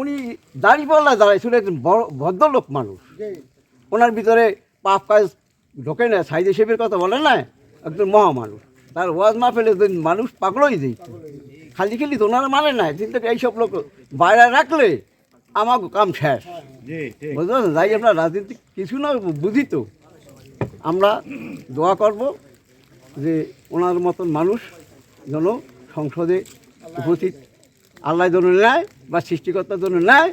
উনি দাঁড়িপাল্লা দাঁড়াইছিল একজন বড় ভদ্রলোক মানুষ। ওনার ভিতরে পাপ কাজ ঢোকে না, সাইদে শেফের কথা বলে না, একজন মহামানুষ। তার ওয়াজ মাহফিলে মানুষ পাগলই দিই, খালি খালি তো ওনারা মানে না, কিন্তু এইসব লোক বাইরে রাখলে আমার কাম শেষ। বুঝতে পারছেন? যাই আমরা রাজনীতি কিছু না বুঝি, তো আমরা দোয়া করব যে ওনার মতন মানুষ যেন সংসদে উপস্থিত আল্লাহ যেন নেয় বা সৃষ্টিকর্তার জন্য নেয়।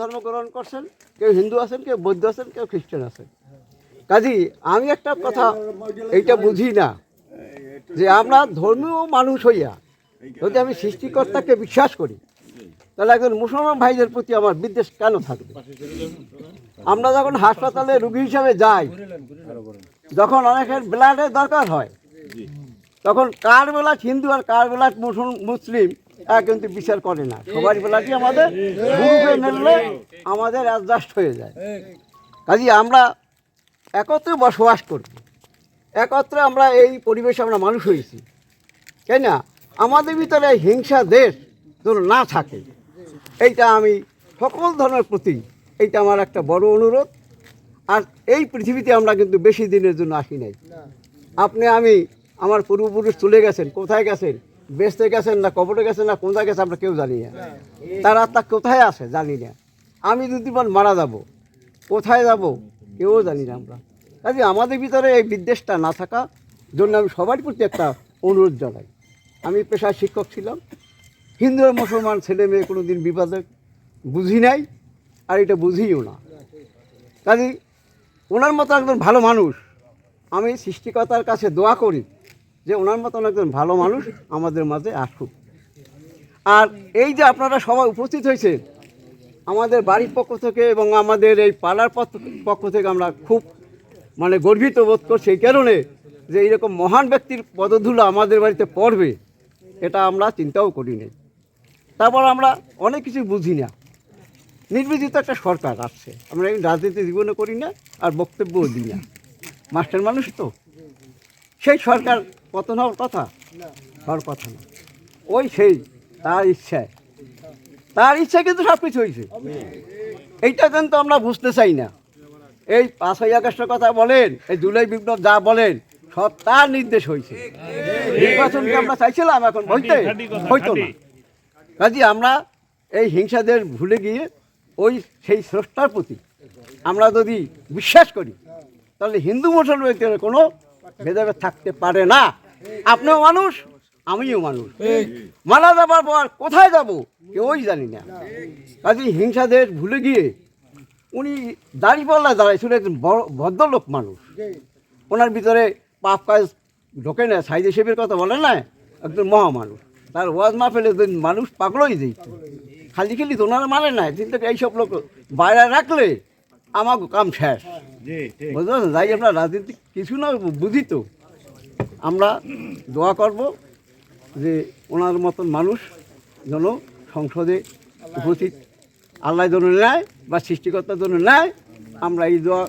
ধর্ম গ্রহণ করছেন, কেউ হিন্দু আছেন, কেউ বৌদ্ধ আছেন, কেউ খ্রিস্টান আছেন। কাজী আমি একটা কথা এইটা বুঝি না যে আমরা ধর্মীয় মানুষ হইয়া যদি আমি সৃষ্টিকর্তাকে বিশ্বাস করি, তাহলে একজন মুসলমান ভাইদের প্রতি আমার বিদ্বেষ কেন থাকবে? আমরা যখন হাসপাতালে রোগী হিসাবে যাই, যখন অনেকের ব্লাডের দরকার হয়, তখন কার ব্লাড হিন্দু আর কার ব্লাড মুসলিম কিন্তু বিচার করে না। সবার ব্লাডই আমাদের গ্রুপে নিলে আমাদের অ্যাডজাস্ট হয়ে যায়। কাজে আমরা একত্রে বসবাস করব, একত্রে আমরা এই পরিবেশে আমরা মানুষ হয়েছি, তাই না? আমাদের ভিতরে হিংসা দেশ যেন না থাকে, এইটা আমি সকল ধর্মের প্রতি এইটা আমার একটা বড় অনুরোধ। আর এই পৃথিবীতে আমরা কিন্তু বেশি দিনের জন্য আসি নাই। আপনি আমি আমার পূর্বপুরুষ চলে গেছেন, কোথায় গেছেন, বেঁচতে গেছেন না কবরে গেছেন না কোথায় গেছে আমরা কেউ জানি না। তার আত্মা কোথায় আছে জানি না। আমি যদি মারা যাব, কোথায় যাব কেউ জানি না আমরা। কাজে আমাদের ভিতরে এই বিদ্বেষটা না থাকা জন্য আমি সবার প্রতি একটা অনুরোধ জানাই। আমি পেশায় শিক্ষক ছিলাম, হিন্দু আর মুসলমান ছেলে মেয়ে কোনো দিন বিবাদে বুঝি নাই, আর এটা বুঝিও না। কাজে ওনার মতো একজন ভালো মানুষ, আমি সৃষ্টিকর্তার কাছে দোয়া করি যে ওনার মতন একজন ভালো মানুষ আমাদের মাঝে আসুক। আর এই যে আপনারা সবাই উপস্থিত হয়েছে আমাদের বাড়ির পক্ষ থেকে এবং আমাদের এই পাড়ার পক্ষ থেকে, আমরা খুব গর্বিত বোধ করছি এই কারণে যে এইরকম মহান ব্যক্তির পদধূলা আমাদের বাড়িতে পড়বে, এটা আমরা চিন্তাও করি নাই। তারপর আমরা অনেক কিছু বুঝি না, নির্বাচিত একটা সরকার আসছে, আমরা এই রাজনীতি জীবনে করি না আর বক্তব্যও দিই না, মাস্টার মানুষ তো। সেই সরকার পতন হওয়ার কথা, হওয়ার কথা না, ওই সেই তার ইচ্ছায় কিন্তু সব কিছু হয়েছে। এইটা কিন্তু আমরা বুঝতে চাই না। এই 5ই আগস্টের কথা বলেন, এই জুলাই বিপ্লব যা বলেন, সব তার নির্দেশ হয়েছে। নির্বাচনকে আমরা চাইছিলাম, এখন হইতো না। কাজে আমরা এই হিংসাদের ভুলে গিয়ে সেই স্রষ্টার প্রতি আমরা যদি বিশ্বাস করি, তাহলে হিন্দু মুসলমানের কোনো ভেদাভেদ থাকতে পারে না। আপনিও মানুষ, আমিও মানুষ। মারা যাবার পর কোথায় যাব কেউই জানি না। কাজে হিংসাদের ভুলে গিয়ে উনি দাঁড়িপাল্লা দাঁড়াইছিল একজন বড় ভদ্রলোক মানুষ। ওনার ভিতরে পাপ কাজ ঢোকে না, সাইদে শেফের কথা বলে না, একজন মহামানুষ। তার ওয়াজ মাহফিলে মানুষ পাগলই দিই, খালি খালি তো ওনারা মানে না, কিন্তু এইসব লোক বাইরে রাখলে আমার কাম শেষ। বুঝতে পারছেন? যাই আমরা রাজনীতি কিছু না বুঝি, তো আমরা দোয়া করব যে ওনার মতন মানুষ যেন সংসদে উপস্থিত আল্লাহ যেন নেয় বা সৃষ্টিকর্তার জন্য নেয়। আমরা এই দোয়া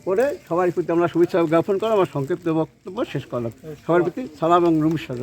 করে সবার প্রতি আমরা শুভেচ্ছা জ্ঞাপন করে আমার সংক্ষিপ্ত বক্তব্য শেষ করলাম। সবার প্রতি সালাম এবং নমস্কার।